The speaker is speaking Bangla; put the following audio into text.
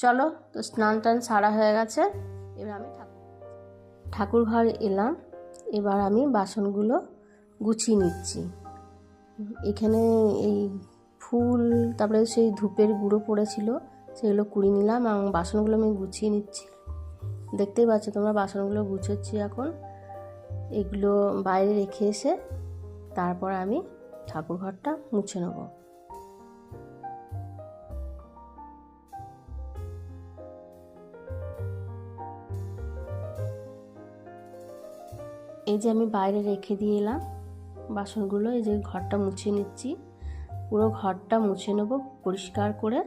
চলো, তো স্নান টান সারা হয়ে গেছে। এবার আমি ঠাকুর ঘর এলাম। এবার আমি বাসনগুলো গুছিয়ে নিচ্ছি। এখানে এই ফুল, তারপরে সেই ধূপের গুঁড়ো পড়েছিল, সেগুলো কুড়িয়ে নিলাম এবং বাসনগুলো আমি গুছিয়ে নিচ্ছি। দেখতেই পাচ্ছ তোমরা, বাসনগুলো গুছোচ্ছি এখন। এগুলো বাইরে রেখে এসে তারপর আমি ঠাকুর ঘরটা মুছে নেব। এই যে আমি বাইরে রেখে দিয়ে এলাম বাসনগুলো, এই যে ঘরটা মুছে নিচ্ছি। পুরো ঘরটা মুছে নেব পরিষ্কার করে।